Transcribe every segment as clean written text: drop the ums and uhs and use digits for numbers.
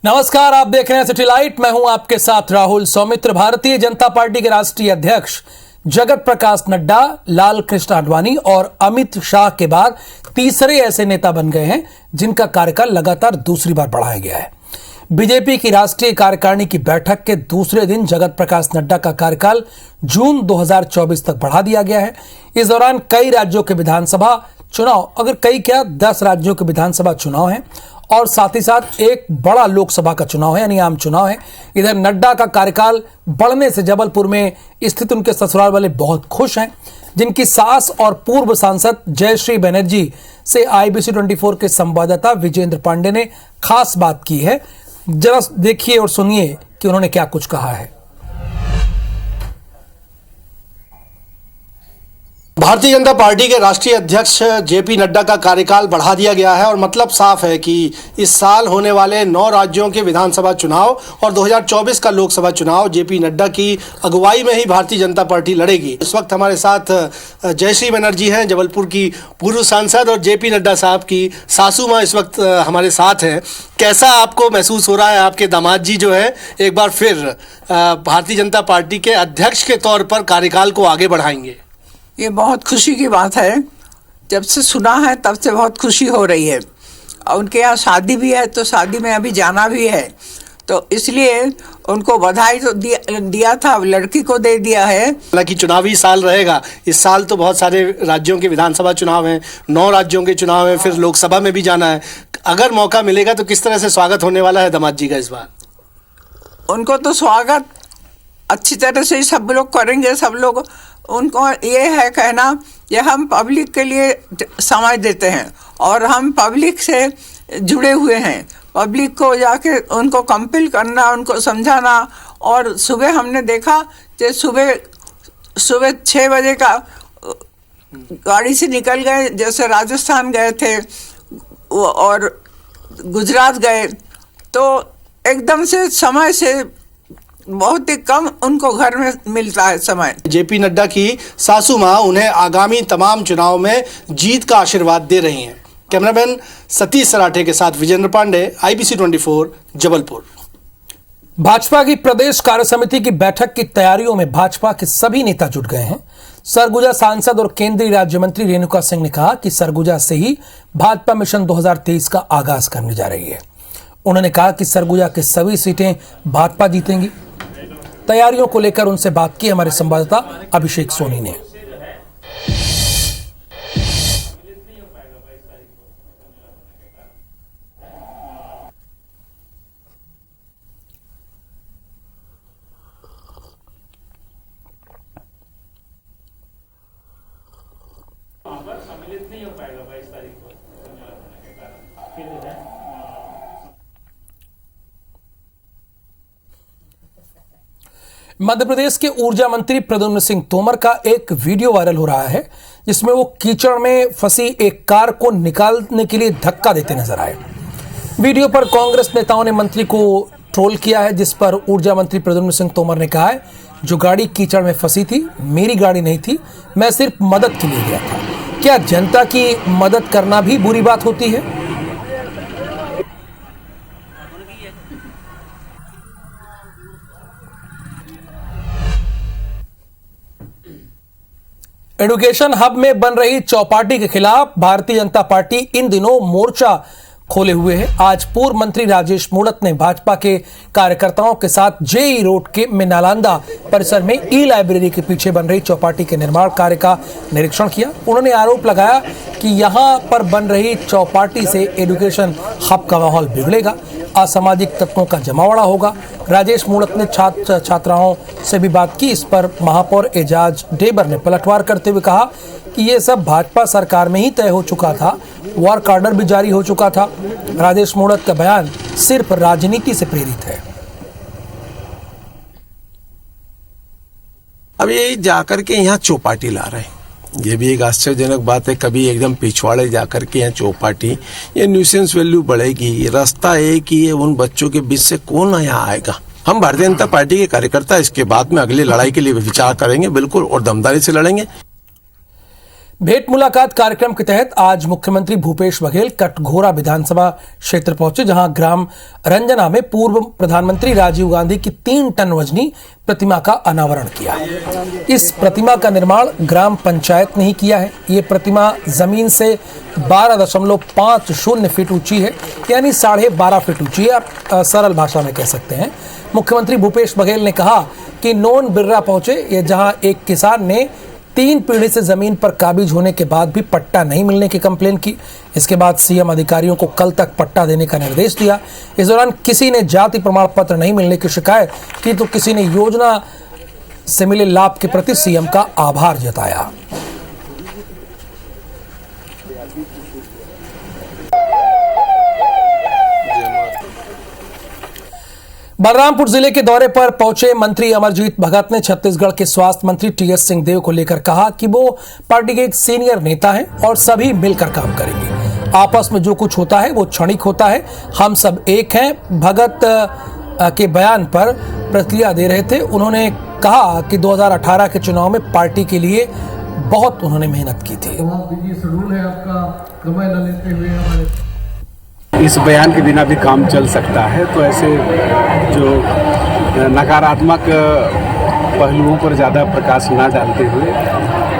नमस्कार, आप देख रहे हैं सिटी लाइट। मैं हूं आपके साथ राहुल सौमित्र। भारतीय जनता पार्टी के राष्ट्रीय अध्यक्ष जगत प्रकाश नड्डा, लाल कृष्ण आडवाणी और अमित शाह के बाद तीसरे ऐसे नेता बन गए हैं जिनका कार्यकाल लगातार दूसरी बार बढ़ाया गया है। बीजेपी की राष्ट्रीय कार्यकारिणी की बैठक के दूसरे दिन जगत प्रकाश नड्डा का कार्यकाल जून 2024 तक बढ़ा दिया गया है। इस दौरान कई राज्यों के विधानसभा चुनाव, अगर कई क्या 10 राज्यों के विधानसभा चुनाव हैं और साथ ही साथ एक बड़ा लोकसभा का चुनाव है, यानी आम चुनाव है। इधर नड्डा का कार्यकाल बढ़ने से जबलपुर में स्थित उनके ससुराल वाले बहुत खुश हैं, जिनकी सास और पूर्व सांसद जयश्री बनर्जी से IBC 24 के संवाददाता विजेंद्र पांडे ने खास बात की है। जरा देखिए और सुनिए कि उन्होंने क्या कुछ कहा है। भारतीय जनता पार्टी के राष्ट्रीय अध्यक्ष JP नड्डा का कार्यकाल बढ़ा दिया गया है और मतलब साफ है कि इस साल होने वाले 9 राज्यों के विधानसभा चुनाव और 2024 का लोकसभा चुनाव JP नड्डा की अगुवाई में ही भारतीय जनता पार्टी लड़ेगी। इस वक्त हमारे साथ जयश्री बनर्जी हैं, जबलपुर की पूर्व सांसद, और JP नड्डा साहब की सासू माँ इस वक्त हमारे साथ हैं। कैसा आपको महसूस हो रहा है, आपके दामाद जी जो है एक बार फिर भारतीय जनता पार्टी के अध्यक्ष के तौर पर कार्यकाल को आगे बढ़ाएंगे? ये बहुत खुशी की बात है। जब से सुना है तब से बहुत खुशी हो रही है। और उनके यहाँ शादी भी है, तो शादी में अभी जाना भी है, तो इसलिए उनको बधाई तो दिया था, लड़की को दे दिया है। हालांकि चुनावी साल रहेगा, इस साल तो बहुत सारे राज्यों के विधानसभा चुनाव हैं, 9 राज्यों के चुनाव हैं, फिर लोकसभा में भी जाना है। अगर मौका मिलेगा तो किस तरह से स्वागत होने वाला है दामाद जी का इस बार? उनको तो स्वागत अच्छी तरह से सब लोग करेंगे। सब लोग, उनको ये है कहना कि हम पब्लिक के लिए समय देते हैं और हम पब्लिक से जुड़े हुए हैं। पब्लिक को जाके उनको कंपेल करना, उनको समझाना। और सुबह हमने देखा कि सुबह 6 बजे का गाड़ी से निकल गए, जैसे राजस्थान गए थे और गुजरात गए, तो एकदम से समय से बहुत ही कम उनको घर में मिलता है समय। JP नड्डा की सासू माँ उन्हें आगामी तमाम चुनाव में जीत का आशीर्वाद दे रही हैं। कैमरामैन सतीश सराठे के साथ विजेंद्र पांडे, IBC 24 जबलपुर। भाजपा की प्रदेश कार्य समिति की बैठक की तैयारियों में भाजपा के सभी नेता जुट गए हैं। सरगुजा सांसद और केंद्रीय राज्य मंत्री रेणुका सिंह ने कहा कि सरगुजा से ही भाजपा मिशन 2023 का आगाज करने जा रही है। उन्होंने कहा कि सरगुजा की सभी सीटें भाजपा जीतेंगी। तैयारियों को लेकर उनसे बात की हमारे संवाददाता अभिषेक सोनी ने। सम्मिलित नहीं हो पाएगा 22 तारीख को। मध्य प्रदेश के ऊर्जा मंत्री प्रद्युम्न सिंह तोमर का एक वीडियो वायरल हो रहा है, जिसमें वो कीचड़ में फंसी एक कार को निकालने के लिए धक्का देते नजर आए। वीडियो पर कांग्रेस नेताओं ने मंत्री को ट्रोल किया है, जिस पर ऊर्जा मंत्री प्रद्युम्न सिंह तोमर ने कहा है, जो गाड़ी कीचड़ में फंसी थी मेरी गाड़ी नहीं थी, मैं सिर्फ मदद के लिए गया था। क्या जनता की मदद करना भी बुरी बात होती है? एडुकेशन हब में बन रही चौपाटी के खिलाफ भारतीय जनता पार्टी इन दिनों मोर्चा खोले हुए है। आज पूर्व मंत्री राजेश मूणत ने भाजपा के कार्यकर्ताओं के साथ JE रोड के में नालंदा परिसर में E-लाइब्रेरी के पीछे बन रही चौपाटी के निर्माण कार्य का निरीक्षण किया। उन्होंने आरोप लगाया कि यहां पर बन रही चौपाटी से एडुकेशन हब का माहौल बिगड़ेगा, असामाजिक तत्वों का जमावड़ा होगा। राजेश मूणत ने छात्र छात्राओं से भी बात की। इस पर महापौर एजाज डेबर ने पलटवार करते हुए कहा कि ये सब भाजपा सरकार में ही तय हो चुका था, वर्क ऑर्डर भी जारी हो चुका था। राजेश मूणत का बयान सिर्फ राजनीति से प्रेरित है। अब ये जाकर के यहाँ चौपाटी ला रहे हैं, ये भी एक आश्चर्यजनक बात है। कभी एकदम पिछवाड़े जाकर के यहाँ चौपाटी, ये न्यूसेंस वैल्यू बढ़ेगी। रास्ता एक ही है, उन बच्चों के बीच से कौन यहाँ आएगा? हम भारतीय जनता पार्टी के कार्यकर्ता इसके बाद में अगली लड़ाई के लिए विचार करेंगे बिल्कुल, और दमदारी से लड़ेंगे। भेंट मुलाकात कार्यक्रम के तहत आज मुख्यमंत्री भूपेश बघेल कटघोरा विधानसभा क्षेत्र पहुंचे, जहां ग्राम रंजना में पूर्व प्रधानमंत्री राजीव गांधी की 3 टन वजनी प्रतिमा का अनावरण किया। इस प्रतिमा का निर्माण ग्राम पंचायत ने ही किया है। ये प्रतिमा जमीन से 12.50 फीट ऊंची है, यानी 12.5 फीट ऊंची है। आप सरल भाषा में कह सकते हैं। मुख्यमंत्री भूपेश बघेल ने कहा कि नोन बिर्रा पहुंचे, ये जहां एक किसान ने 3 पीढ़ी से जमीन पर काबिज होने के बाद भी पट्टा नहीं मिलने की कंप्लेन की। इसके बाद सीएम अधिकारियों को कल तक पट्टा देने का निर्देश दिया। इस दौरान किसी ने जाति प्रमाण पत्र नहीं मिलने की शिकायत की तो किसी ने योजना से मिले लाभ के प्रति सीएम का आभार जताया। बलरामपुर जिले के दौरे पर पहुंचे मंत्री अमरजीत भगत ने छत्तीसगढ़ के स्वास्थ्य मंत्री टीएस सिंहदेव को लेकर कहा कि वो पार्टी के एक सीनियर नेता हैं और सभी मिलकर काम करेंगे। आपस में जो कुछ होता है वो क्षणिक होता है, हम सब एक हैं। भगत के बयान पर प्रतिक्रिया दे रहे थे। उन्होंने कहा कि 2018 के चुनाव में पार्टी के लिए बहुत उन्होंने मेहनत की थी। इस बयान के बिना भी काम चल सकता है, तो ऐसे जो नकारात्मक पहलुओं पर ज़्यादा प्रकाश ना डालते हुए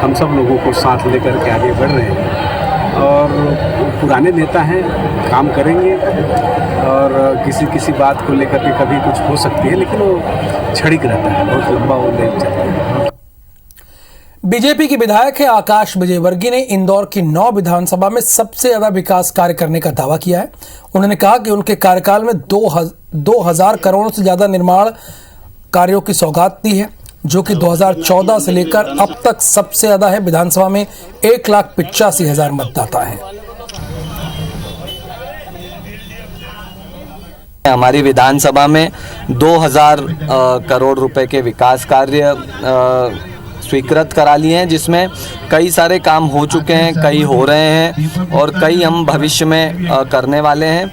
हम सब लोगों को साथ लेकर के आगे बढ़ रहे हैं। और पुराने नेता हैं, काम करेंगे और किसी बात को लेकर के कभी कुछ हो सकती है, लेकिन वो क्षणिक रहता है, बहुत लंबा वो नहीं चलता है। बीजेपी की विधायक है आकाश विजयवर्गीय ने इंदौर की 9 विधानसभा में सबसे ज्यादा विकास कार्य करने का दावा किया है। उन्होंने कहा कि उनके कार्यकाल में 2000 करोड़ से ज्यादा निर्माण कार्यों की सौगात दी है, जो कि 2014 से लेकर अब तक सबसे ज्यादा है। विधानसभा में 1,85,000 मतदाता हैं। हमारी विधानसभा में 2000 करोड़ रुपए के विकास कार्य स्वीकृत करा लिए हैं, जिसमें कई सारे काम हो चुके हैं, कई हो रहे हैं और कई हम भविष्य में करने वाले हैं।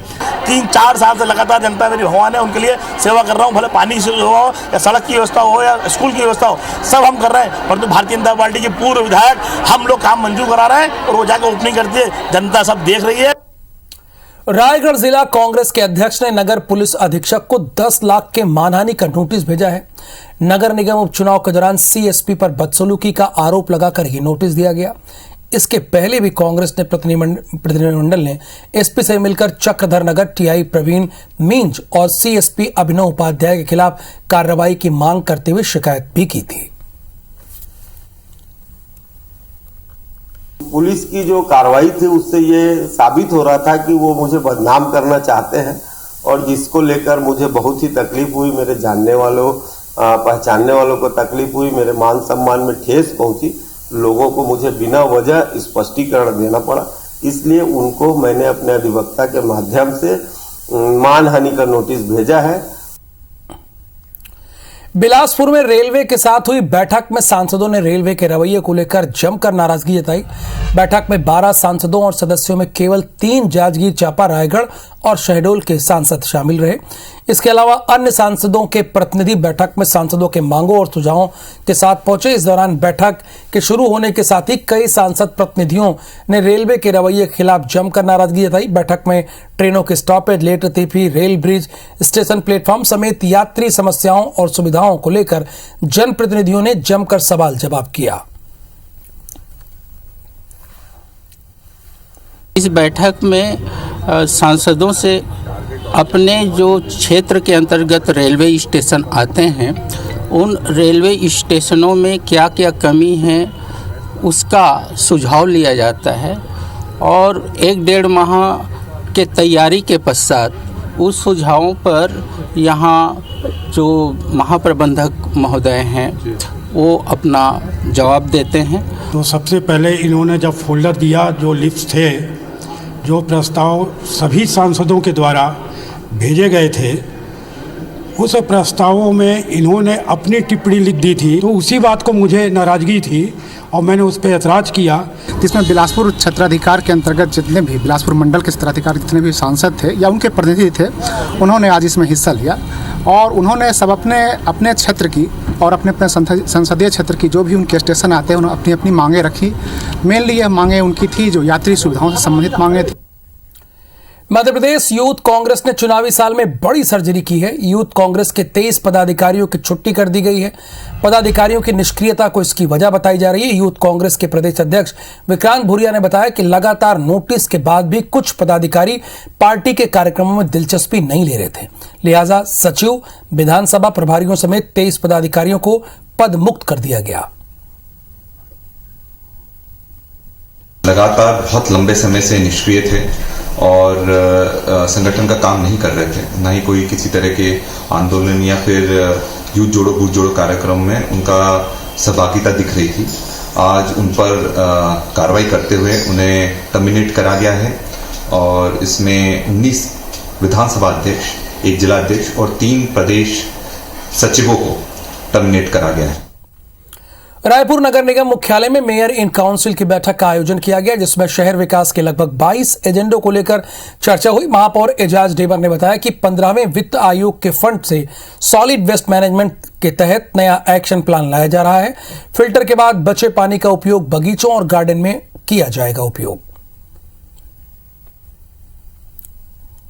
3-4 साल से लगातार जनता मेरी भगवान है, उनके लिए सेवा कर रहा हूँ। भले पानी से हो या सड़क की व्यवस्था हो या स्कूल की व्यवस्था हो, सब हम कर रहे हैं। परंतु भारतीय जनता पार्टी के पूर्व विधायक हम लोग काम मंजूर करा रहे हैं और वो जाकर ओपनिंग करती है, जनता सब देख रही है। रायगढ़ जिला कांग्रेस के अध्यक्ष ने नगर पुलिस अधीक्षक को 10 लाख के मानहानि का नोटिस भेजा है। नगर निगम उपचुनाव के दौरान सीएसपी पर बदसलूकी का आरोप लगाकर ये नोटिस दिया गया। इसके पहले भी कांग्रेस ने प्रतिनिधिमंडल ने एसपी से मिलकर चक्रधर नगर टीआई प्रवीण मींज और सीएसपी अभिनव उपाध्याय के खिलाफ कार्रवाई की मांग करते हुए शिकायत भी की थी। पुलिस की जो कार्रवाई थी उससे ये साबित हो रहा था कि वो मुझे बदनाम करना चाहते हैं, और जिसको लेकर मुझे बहुत ही तकलीफ हुई। मेरे जानने वालों पहचानने वालों को तकलीफ हुई, मेरे मान सम्मान में ठेस पहुंची। लोगों को मुझे बिना वजह स्पष्टीकरण देना पड़ा, इसलिए उनको मैंने अपने अधिवक्ता के माध्यम से मानहानि का नोटिस भेजा है। बिलासपुर में रेलवे के साथ हुई बैठक में सांसदों ने रेलवे के रवैये को लेकर जमकर नाराजगी जताई। बैठक में 12 सांसदों और सदस्यों में केवल 3 जांजगीर चांपा, रायगढ़ और शहडोल के सांसद शामिल रहे। इसके अलावा अन्य सांसदों के प्रतिनिधि बैठक में सांसदों के मांगों और सुझावों के साथ पहुंचे। इस दौरान बैठक के शुरू होने के साथ ही कई सांसद प्रतिनिधियों ने रेलवे के रवैये के खिलाफ जमकर नाराजगी जताई। बैठक में ट्रेनों के स्टॉपेज, लेट लतीफी, रेल ब्रिज, स्टेशन प्लेटफॉर्म समेत यात्री समस्याओं और सुविधाओं को लेकर जनप्रतिनिधियों ने जमकर सवाल जवाब किया। इस बैठक में सांसदों से अपने जो क्षेत्र के अंतर्गत रेलवे स्टेशन आते हैं, उन रेलवे स्टेशनों में क्या क्या कमी है उसका सुझाव लिया जाता है, और 1-1.5 माह के तैयारी के पश्चात उस सुझावों पर यहाँ जो महाप्रबंधक महोदय हैं वो अपना जवाब देते हैं। तो सबसे पहले इन्होंने जब फोल्डर दिया, जो लिस्ट थे, जो प्रस्ताव सभी सांसदों के द्वारा भेजे गए थे, उस प्रस्तावों में इन्होंने अपनी टिप्पणी लिख दी थी। तो उसी बात को मुझे नाराज़गी थी और मैंने उस पर ऐतराज़ किया। जिसमें बिलासपुर क्षेत्राधिकार के अंतर्गत जितने भी बिलासपुर मंडल के क्षेत्राधिकार जितने भी सांसद थे या उनके प्रतिनिधि थे, उन्होंने आज इसमें हिस्सा लिया और उन्होंने सब अपने क्षेत्र की और अपने अपने संसदीय क्षेत्र की जो भी उनके स्टेशन आते हैं उन्होंने अपनी अपनी मांगें रखी। मेनली यह मांगें उनकी थी जो यात्री सुविधाओं से संबंधित मांगें थी। मध्य प्रदेश यूथ कांग्रेस ने चुनावी साल में बड़ी सर्जरी की है। यूथ कांग्रेस के 23 पदाधिकारियों की छुट्टी कर दी गई है। पदाधिकारियों की निष्क्रियता को इसकी वजह बताई जा रही है। यूथ कांग्रेस के प्रदेश अध्यक्ष विक्रांत भूरिया ने बताया कि लगातार नोटिस के बाद भी कुछ पदाधिकारी पार्टी के कार्यक्रमों में दिलचस्पी नहीं ले रहे थे, लिहाजा सचिव, विधानसभा प्रभारियों समेत 23 पदाधिकारियों को पद मुक्त कर दिया गया। लगातार बहुत लंबे समय से निष्क्रिय थे और संगठन का काम नहीं कर रहे थे, ना ही कोई किसी तरह के आंदोलन या फिर यूथ जोड़ो बूथ जोड़ो कार्यक्रम में उनका सहभागिता दिख रही थी। आज उन पर कार्रवाई करते हुए उन्हें टर्मिनेट करा गया है और इसमें 19 विधानसभा अध्यक्ष, 1 जिला अध्यक्ष और 3 प्रदेश सचिवों को टर्मिनेट करा गया है। रायपुर नगर निगम मुख्यालय में मेयर इन काउंसिल की बैठक का आयोजन किया गया, जिसमें शहर विकास के लगभग 22 एजेंडों को लेकर चर्चा हुई। महापौर एजाज डेवर ने बताया कि 15वें वित्त आयोग के फंड से सॉलिड वेस्ट मैनेजमेंट के तहत नया एक्शन प्लान लाया जा रहा है। फिल्टर के बाद बचे पानी का उपयोग बगीचों और गार्डन में किया जाएगा उपयोग।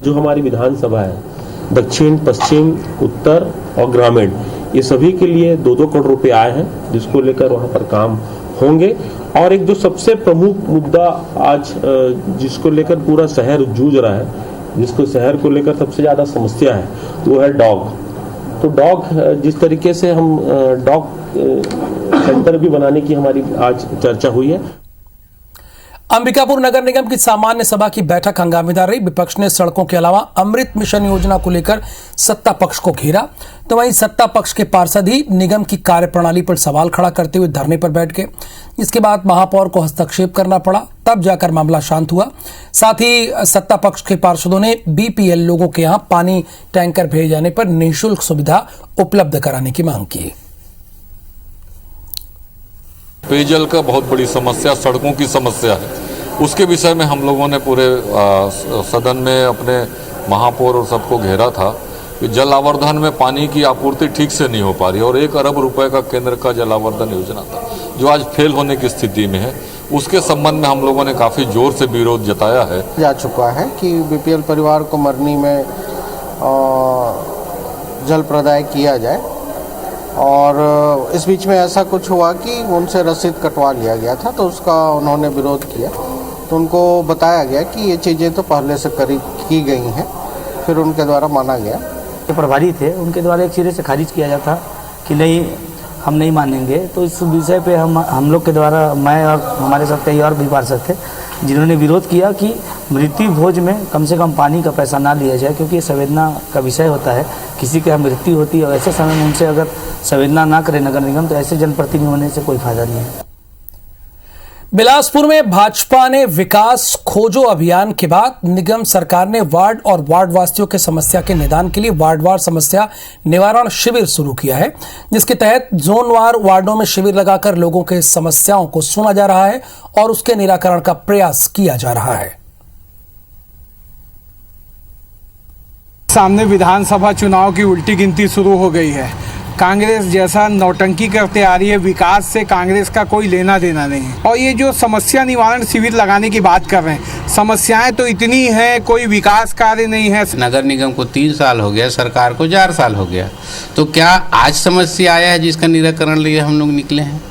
जो हमारी विधानसभा है, दक्षिण, पश्चिम, उत्तर और ग्रामीण, ये सभी के लिए 2-2 करोड़ रुपए आए हैं, जिसको लेकर वहां पर काम होंगे। और एक जो सबसे प्रमुख मुद्दा आज जिसको लेकर पूरा शहर जूझ रहा है, जिसको शहर को लेकर सबसे ज्यादा समस्या है, वो है डॉग। तो डॉग, जिस तरीके से हम डॉग सेंटर भी बनाने की हमारी आज चर्चा हुई है। अंबिकापुर नगर निगम की सामान्य सभा की बैठक हंगामेदार रही। विपक्ष ने सड़कों के अलावा अमृत मिशन योजना को लेकर सत्ता पक्ष को घेरा, तो वहीं सत्ता पक्ष के पार्षद ही निगम की कार्यप्रणाली पर सवाल खड़ा करते हुए धरने पर बैठ गए। इसके बाद महापौर को हस्तक्षेप करना पड़ा, तब जाकर मामला शांत हुआ। साथ ही सत्ता पक्ष के पार्षदों ने बीपीएल लोगों के यहां पानी टैंकर भेजे जाने पर निःशुल्क सुविधा उपलब्ध कराने की मांग की। पेयजल का बहुत बड़ी समस्या, सड़कों की समस्या है, उसके विषय में हम लोगों ने पूरे सदन में अपने महापौर और सबको घेरा था कि जल आवर्धन में पानी की आपूर्ति ठीक से नहीं हो पा रही और 1 अरब रुपए का केंद्र का जल आवर्धन योजना था जो आज फेल होने की स्थिति में है। उसके संबंध में हम लोगों ने काफ़ी जोर से विरोध जताया है। जा चुका है कि बीपीएल परिवार को मरनी में जल प्रदाय किया जाए, और इस बीच में ऐसा कुछ हुआ कि उनसे रसीद कटवा लिया गया था, तो उसका उन्होंने विरोध किया। तो उनको बताया गया कि ये चीज़ें तो पहले से की गई हैं, फिर उनके द्वारा माना गया। जो प्रभारी थे उनके द्वारा एक सिरे से खारिज किया जाता कि नहीं, हम नहीं मानेंगे। तो इस विषय पे हम लोग के द्वारा, मैं और हमारे साथ कई और भी पार्षद थे जिन्होंने विरोध किया कि मृत्यु भोज में कम से कम पानी का पैसा ना लिया जाए, क्योंकि ये संवेदना का विषय होता है। किसी की मृत्यु होती है और ऐसे समय में उनसे अगर संवेदना ना करे नगर निगम, तो ऐसे जनप्रतिनिधि होने से कोई फायदा नहीं है। बिलासपुर में भाजपा ने विकास खोजो अभियान के बाद निगम सरकार ने वार्ड और वार्ड वासियों के समस्या के निदान के लिए वार्डवार समस्या निवारण शिविर शुरू किया है, जिसके तहत जोनवार वार्डों में शिविर लगाकर लोगों के समस्याओं को सुना जा रहा है और उसके निराकरण का प्रयास किया जा रहा है। सामने विधानसभा चुनाव की उल्टी गिनती शुरू हो गई है। कांग्रेस जैसा नौटंकी करते आ रही है, विकास से कांग्रेस का कोई लेना देना नहीं है। और ये जो समस्या निवारण शिविर लगाने की बात कर रहे हैं, समस्याएं तो इतनी हैं, कोई विकास कार्य नहीं है। नगर निगम को 3 साल हो गया, सरकार को 4 साल हो गया, तो क्या आज समस्या आया है जिसका निराकरण लिए हम लोग निकले हैं?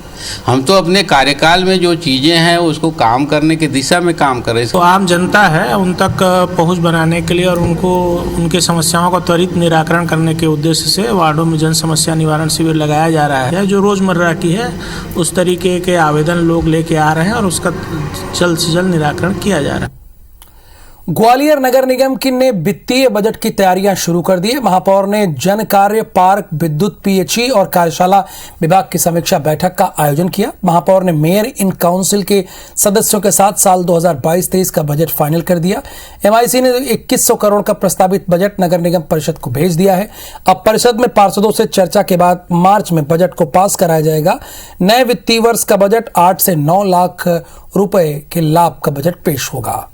हम तो अपने कार्यकाल में जो चीज़ें हैं उसको काम करने की दिशा में काम कर रहे हैं। तो आम जनता है उन तक पहुंच बनाने के लिए और उनको उनके समस्याओं का त्वरित निराकरण करने के उद्देश्य से वार्डों में जन समस्या निवारण शिविर लगाया जा रहा है। जो रोज़मर्रा की है उस तरीके के आवेदन लोग लेके आ रहे हैं और उसका जल्द से जल्द निराकरण किया जा रहा है। ग्वालियर नगर निगम की ने वित्तीय बजट की तैयारियां शुरू कर दी है। महापौर ने जन कार्य, पार्क, विद्युत, पीएचई और कार्यशाला विभाग की समीक्षा बैठक का आयोजन किया। महापौर ने मेयर इन काउंसिल के सदस्यों के साथ साल 2022-23 का बजट फाइनल कर दिया। एमआईसी ने 2100 करोड़ का प्रस्तावित बजट नगर निगम परिषद को भेज दिया है। अब परिषद में पार्षदों से चर्चा के बाद मार्च में बजट को पास कराया जाएगा। नए वित्तीय वर्ष का बजट 8 से 9 लाख रुपए के लाभ का बजट पेश होगा।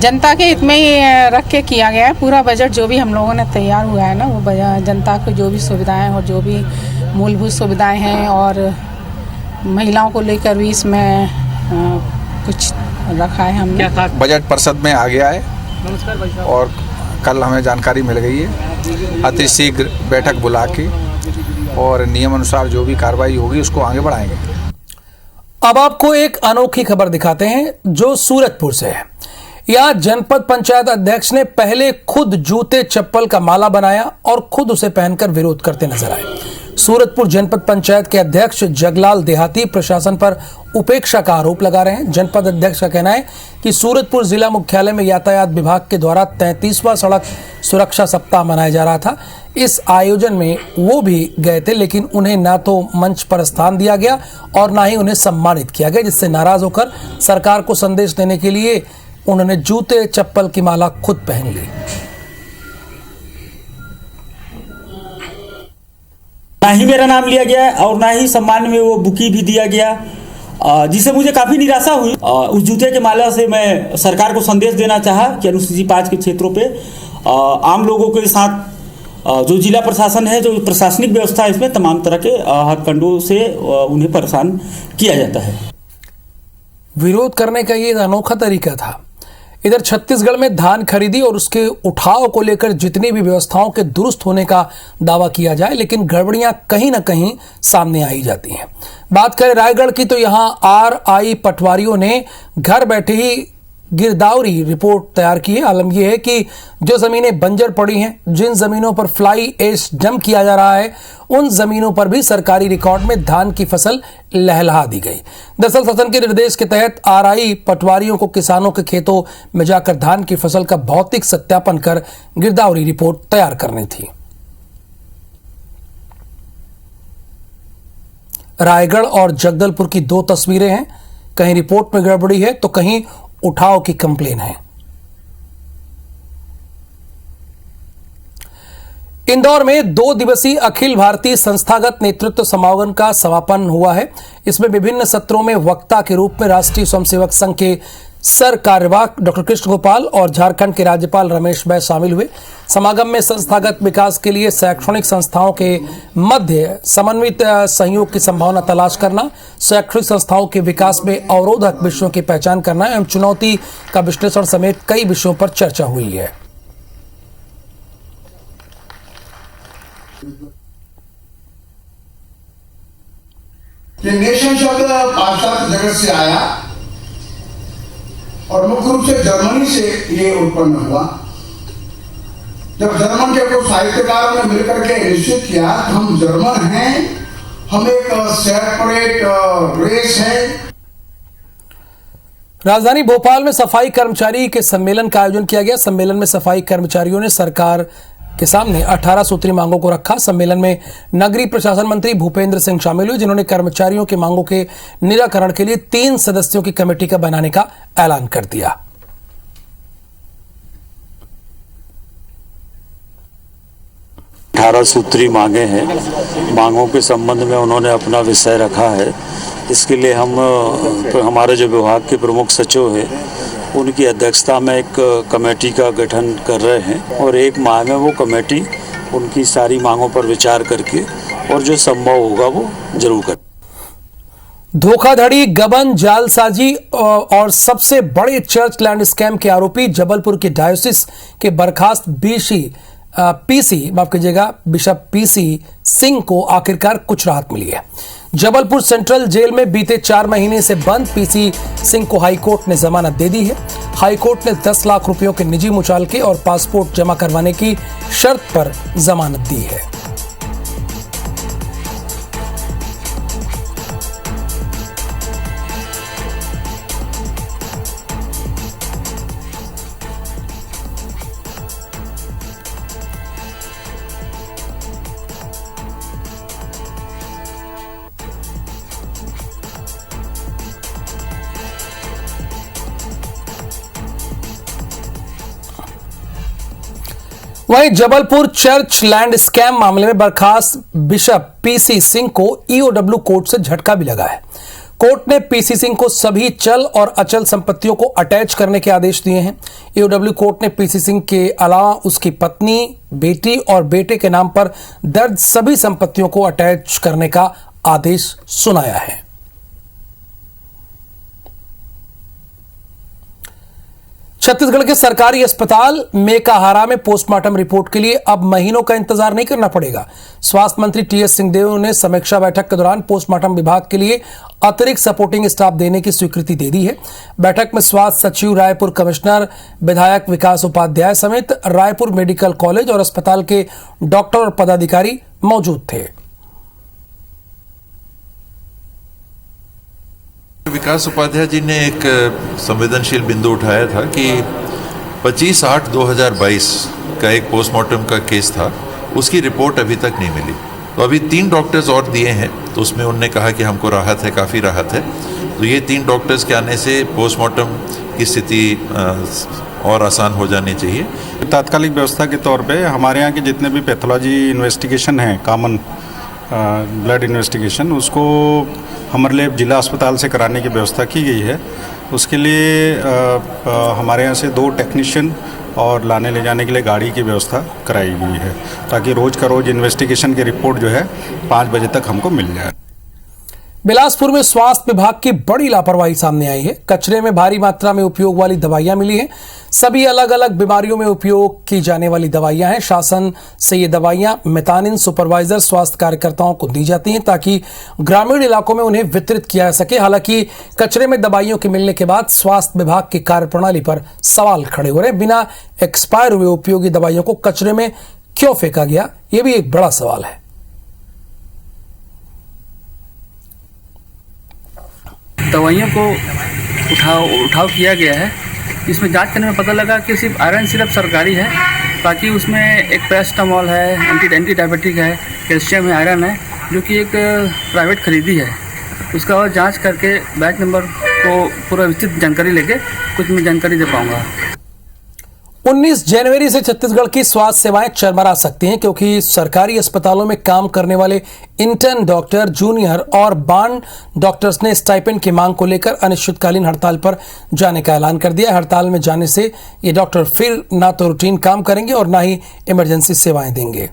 जनता के हित में ही रख के किया गया है। पूरा बजट जो भी हम लोगों ने तैयार हुआ है ना, वो जनता को जो भी सुविधाएं और जो भी मूलभूत सुविधाएं हैं और महिलाओं को लेकर भी इसमें कुछ रखा है हमने। बजट परिषद में आ गया है और कल हमें जानकारी मिल गई है। अति शीघ्र बैठक बुला के और नियम अनुसार जो भी कार्रवाई होगी उसको आगे बढ़ाएंगे। अब आपको एक अनोखी खबर दिखाते हैं जो सूरजपुर से है। यहाँ जनपद पंचायत अध्यक्ष ने पहले खुद जूते चप्पल का माला बनाया और खुद उसे पहनकर विरोध करते नजर आए। सूरजपुर जनपद पंचायत के अध्यक्ष जगलाल देहाती प्रशासन पर उपेक्षा का आरोप लगा रहे हैं। जनपद अध्यक्ष का कहना है कि सूरजपुर जिला मुख्यालय में यातायात विभाग के द्वारा 33वां सड़क सुरक्षा सप्ताह मनाया जा रहा था। इस आयोजन में वो भी गए थे, लेकिन उन्हें ना तो मंच पर स्थान दिया गया और ना ही उन्हें सम्मानित किया गया, जिससे नाराज होकर सरकार को संदेश देने के लिए उन्होंने जूते चप्पल की माला खुद पहन ली। ना ही मेरा नाम लिया गया और ना ही सम्मान में वो बुकी भी दिया गया, जिससे मुझे काफ़ी निराशा हुई। उस जूते के माला से मैं सरकार को संदेश देना चाहा कि अनुसूचित 5 के क्षेत्रों पे आम लोगों के साथ जो जिला प्रशासन है, जो प्रशासनिक व्यवस्था है, इसमें तमाम तरह के हथकंडों से उन्हें परेशान किया जाता है। विरोध करने का ये अनोखा तरीका था। इधर छत्तीसगढ़ में धान खरीदी और उसके उठाव को लेकर जितनी भी व्यवस्थाओं के दुरुस्त होने का दावा किया जाए, लेकिन गड़बड़ियां कहीं ना कहीं सामने आई जाती हैं। बात करें रायगढ़ की तो यहां RI पटवारियों ने घर बैठे ही गिरदावरी रिपोर्ट तैयार की है। आलम यह है कि जो जमीनें बंजर पड़ी हैं, जिन जमीनों पर फ्लाई ऐश डंप किया जा रहा है, उन जमीनों पर भी सरकारी रिकॉर्ड में धान की फसल लहलहा दी गई। दरअसल शासन के निर्देश के तहत RI पटवारियों को किसानों के खेतों में जाकर धान की फसल का भौतिक सत्यापन कर गिरदावरी रिपोर्ट तैयार करनी थी। रायगढ़ और जगदलपुर की 2 तस्वीरें हैं। कहीं रिपोर्ट में गड़बड़ी है तो कहीं उठाव की कंप्लेन है। इंदौर में 2 दिवसीय अखिल भारतीय संस्थागत नेतृत्व समागम का समापन हुआ है। इसमें विभिन्न सत्रों में वक्ता के रूप में राष्ट्रीय स्वयंसेवक संघ के सर कार्यवाहक डॉक्टर कृष्ण गोपाल और झारखंड के राज्यपाल रमेश बैस शामिल हुए। समागम में संस्थागत विकास के लिए शैक्षणिक संस्थाओं के मध्य समन्वित सहयोग की संभावना तलाश करना, शैक्षणिक संस्थाओं के विकास में अवरोधक विषयों की पहचान करना एवं चुनौती का विश्लेषण समेत कई विषयों पर चर्चा हुई है। नेशन शब्द पाश्चात्य जगत से आया और मुख्य रूप से जर्मनी से ये उत्पन्न हुआ। जब जर्मन के कुछ साहित्यकारों ने मिलकर के निश्चित किया कि हम जर्मन हैं, हम एक सेपरेट रेस है। राजधानी भोपाल में सफाई कर्मचारी के सम्मेलन का आयोजन किया गया। सम्मेलन में सफाई कर्मचारियों ने सरकार के सामने 18 सूत्री मांगों को रखा। सम्मेलन में नगरीय प्रशासन मंत्री भूपेंद्र सिंह शामिल हुए, जिन्होंने कर्मचारियों की मांगों के निराकरण के लिए 3 सदस्यों की कमेटी का बनाने का ऐलान कर दिया। 18 सूत्री मांगे हैं। मांगों के संबंध में उन्होंने अपना विषय रखा है। इसके लिए हम हमारे जो विभाग के प्रमुख सचिव हैं उनकी अध्यक्षता में एक कमेटी का गठन कर रहे हैं और 1 माह में वो कमेटी उनकी सारी मांगों पर विचार करके और जो संभव होगा वो जरूर करे। धोखाधड़ी, गबन, जालसाजी और सबसे बड़े चर्च लैंड स्कैम के आरोपी जबलपुर के डायोसिस के बर्खास्त बिशप PC सिंह को आखिरकार कुछ राहत मिली है। जबलपुर सेंट्रल जेल में बीते 4 महीने से बंद PC सिंह को हाईकोर्ट ने जमानत दे दी है। हाईकोर्ट ने 10 लाख रुपयों के निजी मुचालके और पासपोर्ट जमा करवाने की शर्त पर जमानत दी है। वहीं जबलपुर चर्च लैंड स्कैम मामले में बर्खास्त बिशप PC सिंह को EOW कोर्ट से झटका भी लगा है। कोर्ट ने पीसी सिंह को सभी चल और अचल संपत्तियों को अटैच करने के आदेश दिए हैं। ईओडब्ल्यू कोर्ट ने पीसी सिंह के अलावा उसकी पत्नी, बेटी और बेटे के नाम पर दर्ज सभी संपत्तियों को अटैच करने का आदेश सुनाया है। छत्तीसगढ़ के सरकारी अस्पताल मेकाहारा में पोस्टमार्टम रिपोर्ट के लिए अब महीनों का इंतजार नहीं करना पड़ेगा। स्वास्थ्य मंत्री टीएस सिंहदेव ने समीक्षा बैठक के दौरान पोस्टमार्टम विभाग के लिए अतिरिक्त सपोर्टिंग स्टाफ देने की स्वीकृति दे दी है। बैठक में स्वास्थ्य सचिव, रायपुर कमिश्नर, विधायक विकास उपाध्याय समेत रायपुर मेडिकल कॉलेज और अस्पताल के डॉक्टर और पदाधिकारी मौजूद थे। विकास उपाध्याय जी ने एक संवेदनशील बिंदु उठाया था कि 25/8/2022 का एक पोस्टमार्टम का केस था, उसकी रिपोर्ट अभी तक नहीं मिली। तो अभी 3 डॉक्टर्स और दिए हैं, तो उसमें उन्होंने कहा कि हमको राहत है, काफ़ी राहत है। तो ये 3 डॉक्टर्स के आने से पोस्टमार्टम की स्थिति और आसान हो जानी चाहिए। तात्कालिक व्यवस्था के तौर पे हमारे यहाँ के जितने भी पैथोलॉजी इन्वेस्टिगेशन हैं, कॉमन ब्लड इन्वेस्टिगेशन, उसको हमरलेब जिला अस्पताल से कराने की व्यवस्था की गई है। उसके लिए हमारे यहाँ से 2 टेक्नीशियन और लाने ले जाने के लिए गाड़ी की व्यवस्था कराई गई है, ताकि रोज़ का रोज़ इन्वेस्टिगेशन की रिपोर्ट जो है 5 बजे तक हमको मिल जाए। बिलासपुर में स्वास्थ्य विभाग की बड़ी लापरवाही सामने आई है। कचरे में भारी मात्रा में उपयोग वाली दवाइयां मिली हैं। सभी अलग अलग बीमारियों में उपयोग की जाने वाली दवाइयां हैं। शासन से ये दवाइयां मितानिन सुपरवाइजर स्वास्थ्य कार्यकर्ताओं को दी जाती हैं ताकि ग्रामीण इलाकों में उन्हें वितरित किया जा सके। हालांकि कचरे में दवाइयों के मिलने के बाद स्वास्थ्य विभाग की कार्यप्रणाली पर सवाल खड़े हो रहे हैं। बिना एक्सपायर हुए उपयोगी दवाइयों को कचरे में क्यों फेंका गया, यह भी एक बड़ा सवाल है। दवाइयों को उठाव किया गया है। इसमें जांच करने में पता लगा कि सिर्फ आयरन सिरप सरकारी है, बाकी उसमें एक पैरास्टामोल है, एंटी डायबिटिक है, कैल्शियम है, आयरन है, जो कि एक प्राइवेट खरीदी है। उसका और जांच करके बैच नंबर को पूरा विस्तृत जानकारी लेके कुछ मैं जानकारी दे पाऊंगा। 19 जनवरी से छत्तीसगढ़ की स्वास्थ्य सेवाएं चरमरा सकती हैं, क्योंकि सरकारी अस्पतालों में काम करने वाले इंटर्न डॉक्टर, जूनियर और बांड डॉक्टर्स ने स्टाइपेंड की मांग को लेकर अनिश्चितकालीन हड़ताल पर जाने का ऐलान कर दिया। हड़ताल में जाने से ये डॉक्टर फिर ना तो रूटीन काम करेंगे और ना ही इमरजेंसी सेवाएं देंगे।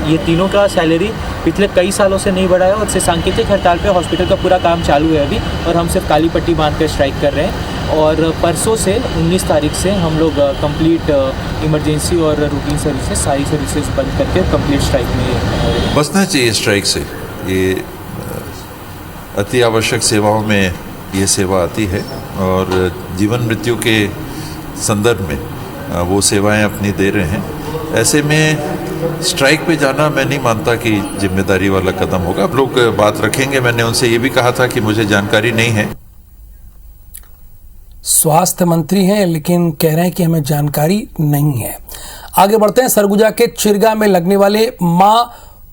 ये तीनों का सैलरी पिछले कई सालों से नहीं बढ़ा है और सांकेतिक हड़ताल पे हॉस्पिटल का पूरा काम चालू है अभी, और हम सिर्फ काली पट्टी बांध कर स्ट्राइक कर रहे हैं। और परसों से 19 तारीख से हम लोग कंप्लीट इमरजेंसी और रूटीन सर्विसेज, सारी सर्विसेज बंद करके कंप्लीट स्ट्राइक में बचना चाहिए स्ट्राइक से। ये अति आवश्यक सेवाओं में ये सेवा आती है और जीवन मृत्यु के संदर्भ में वो सेवाएं अपनी दे रहे हैं। ऐसे में स्ट्राइक पे जाना मैं नहीं मानता कि जिम्मेदारी वाला कदम होगा। अब लोग बात रखेंगे। मैंने उनसे ये भी कहा था कि मुझे जानकारी नहीं है। स्वास्थ्य मंत्री हैं लेकिन कह रहे हैं कि हमें जानकारी नहीं है। आगे बढ़ते हैं। सरगुजा के चिरगा में लगने वाले मां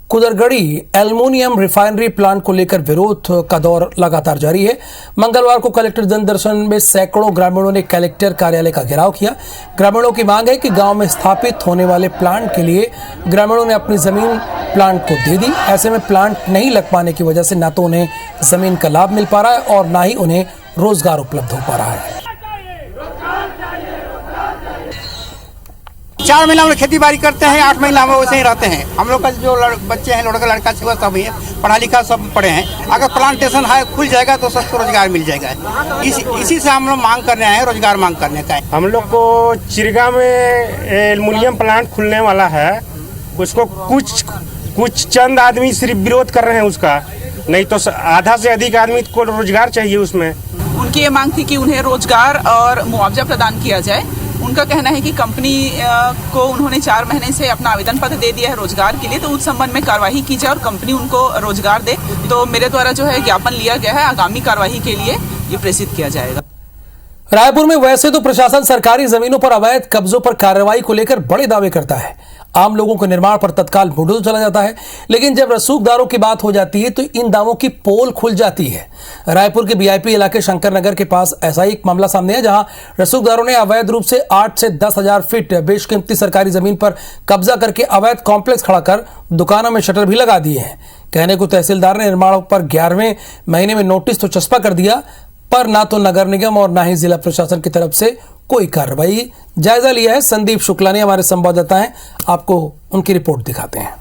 कुदरगढ़ी एल्युमिनियम रिफाइनरी प्लांट को लेकर विरोध का दौर लगातार जारी है। मंगलवार को कलेक्टर जनदर्शन में सैकड़ों ग्रामीणों ने कलेक्टर कार्यालय का घेराव किया। ग्रामीणों की मांग है कि गांव में स्थापित होने वाले प्लांट के लिए ग्रामीणों ने अपनी जमीन प्लांट को दे दी। ऐसे में प्लांट नहीं लग पाने की वजह से न तो उन्हें जमीन का लाभ मिल पा रहा है और न ही उन्हें रोजगार उपलब्ध हो पा रहा है। 4 महीना में खेती बाड़ी करते हैं, 8 महीना में वैसे ही रहते हैं। हम लोग का जो बच्चे हैं, लड़का लड़का छुआ सब ही है, पढ़ा लिखा सब पढ़े हैं। अगर प्लांटेशन है खुल जाएगा तो सबको रोजगार मिल जाएगा। इसी से हम लोग मांग कर रहे हैं, रोजगार मांग करने का है। हम लोग को चिरगा में एल्युमिनियम प्लांट खुलने वाला है, उसको कुछ चंद आदमी सिर्फ विरोध कर रहे हैं उसका, नहीं तो आधा से अधिक आदमी को रोजगार चाहिए उसमें। उनकी ये मांग थी कि उन्हें रोजगार और मुआवजा प्रदान किया जाए। उनका कहना है कि कंपनी को उन्होंने 4 महीने से अपना आवेदन पत्र दे दिया है रोजगार के लिए, तो उस संबंध में कार्रवाई की जाए और कंपनी उनको रोजगार दे। तो मेरे द्वारा जो है ज्ञापन लिया गया है, आगामी कार्रवाई के लिए ये प्रेषित किया जाएगा। रायपुर में वैसे तो प्रशासन सरकारी जमीनों पर अवैध कब्जों पर कार्रवाई को लेकर बड़े दावे करता है, आम लोगों को निर्माण पर तत्काल बुलडोजर चला जाता है, लेकिन जब रसूखदारों की बात हो जाती है तो इन दावों की पोल खुल जाती है। रायपुर के वीआईपी इलाके शंकर नगर के पास ऐसा ही एक मामला सामने है, जहां रसूखदारों ने अवैध रूप से 8 से 10,000 फीट बेशकीमती सरकारी जमीन पर कब्जा करके अवैध कॉम्प्लेक्स खड़ा कर दुकानों में शटर भी लगा दिए हैं। कहने को तहसीलदार ने निर्माण पर 11वें महीने में नोटिस तो चस्पा कर दिया, पर ना तो नगर निगम और ना ही जिला प्रशासन की तरफ से कोई कार्रवाई। जायजा लिया है संदीप शुक्ला ने, हमारे संवाददाता हैं, आपको उनकी रिपोर्ट दिखाते हैं।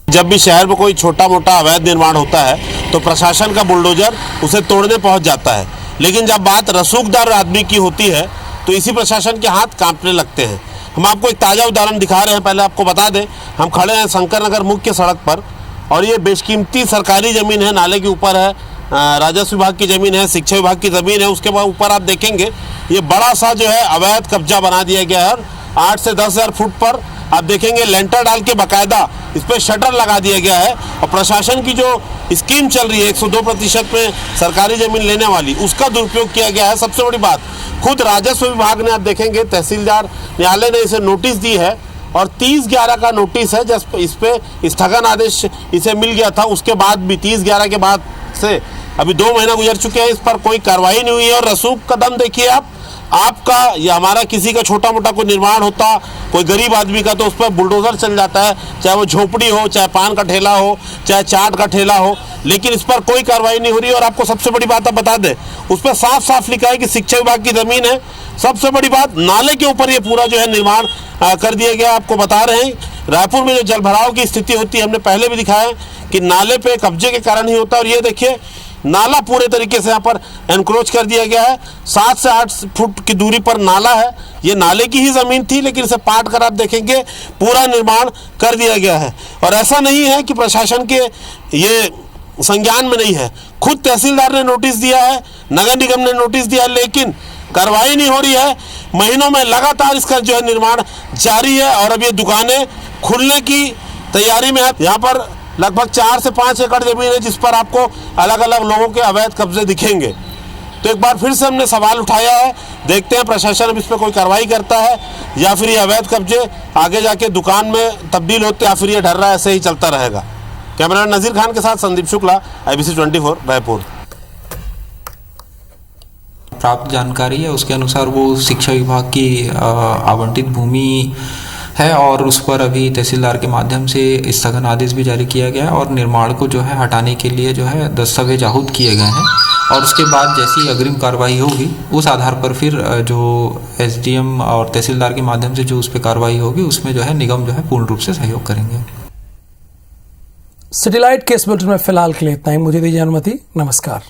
जब भी शहर में कोई छोटा मोटा अवैध निर्माण होता है तो प्रशासन का बुलडोजर उसे तोड़ने पहुंच जाता है, लेकिन जब बात रसूखदार आदमी की होती है तो इसी प्रशासन के हाथ कांपने लगते हैं। हम आपको एक ताज़ा उदाहरण दिखा रहे हैं। पहले आपको बता दें, हम खड़े हैं शंकर नगर मुख्य सड़क पर और ये बेशकीमती सरकारी ज़मीन है, नाले के ऊपर है, राजस्व विभाग की ज़मीन है, शिक्षा विभाग की ज़मीन है। उसके बाद ऊपर आप देखेंगे ये बड़ा सा जो है अवैध कब्जा बना दिया गया है। 8 से 10,000 फुट पर आप देखेंगे लेंटर डाल के बाकायदा इस पर शटर लगा दिया गया है। और प्रशासन की जो स्कीम चल रही है 102% में सरकारी ज़मीन लेने वाली, उसका दुरुपयोग किया गया है। सबसे बड़ी बात, खुद राजस्व विभाग ने, आप देखेंगे तहसीलदार न्यायालय ने इसे नोटिस दी है और 30/11 का नोटिस है, जब इस पे स्थगन आदेश इसे मिल गया था। उसके बाद भी 30/11 के बाद से अभी 2 महीना गुजर चुके हैं, इस पर कोई कार्रवाई नहीं हुई है। और रसूख कदम देखिए आपका या हमारा किसी का छोटा मोटा कोई निर्माण होता, कोई गरीब आदमी का, तो उस पर बुलडोजर चल जाता है, चाहे वो झोपड़ी हो, चाहे पान का ठेला हो, चाहे चाट का ठेला हो, लेकिन इस पर कोई कार्रवाई नहीं हो रही। और आपको सबसे बड़ी बात आप बता दें, उस पर साफ साफ लिखा है कि शिक्षा विभाग की ज़मीन है। सबसे बड़ी बात, नाले के ऊपर ये पूरा जो है निर्माण कर दिया गया। आपको बता रहे हैं रायपुर में जो जल भराव की स्थिति होती है, हमने पहले भी दिखाया कि नाले पे कब्जे के कारण ही होता है। और ये देखिए नाला पूरे तरीके से यहाँ पर एनक्रोच कर दिया गया है। 7 से 8 फुट की दूरी पर नाला है। ये नाले की ही ज़मीन थी, लेकिन इसे पाट कर आप देखेंगे पूरा निर्माण कर दिया गया है। और ऐसा नहीं है कि प्रशासन के ये संज्ञान में नहीं है, खुद तहसीलदार ने नोटिस दिया है, नगर निगम ने नोटिस दिया, लेकिन कार्रवाई नहीं हो रही है। महीनों में लगातार इसका जो है निर्माण जारी है और अब ये दुकानें खुलने की तैयारी में है। यहाँ पर लगभग 4 से 5 एकड़ जमीन है, जिस पर आपको अलग अलग लोगों के अवैध कब्जे दिखेंगे। तो एक बार फिर से हमने सवाल उठाया है, देखते हैं प्रशासन अब इस पर कोई कार्रवाई करता है या फिर ये अवैध कब्जे आगे जाके दुकान में तब्दील होते या फिर ये ढर्रा ऐसे ही चलता रहेगा। कैमरामैन नजीर खान के साथ संदीप शुक्ला, IBC 24 रायपुर। प्राप्त जानकारी है उसके अनुसार वो शिक्षा विभाग की आवंटित भूमि है और उस पर अभी तहसीलदार के माध्यम से स्थगन आदेश भी जारी किया गया है और निर्माण को जो है हटाने के लिए जो है दस्तावेज आहूत किए गए हैं। और उसके बाद जैसी अग्रिम कार्रवाई होगी उस आधार पर फिर जो SDM और तहसीलदार के माध्यम से जो उस पर कार्रवाई होगी उसमें जो है निगम जो है पूर्ण रूप से सहयोग करेंगे। सिटीलाइट केस बुलेटिन में फिलहाल के लिए इतना ही। मुझे दीजिए अनुमति। नमस्कार।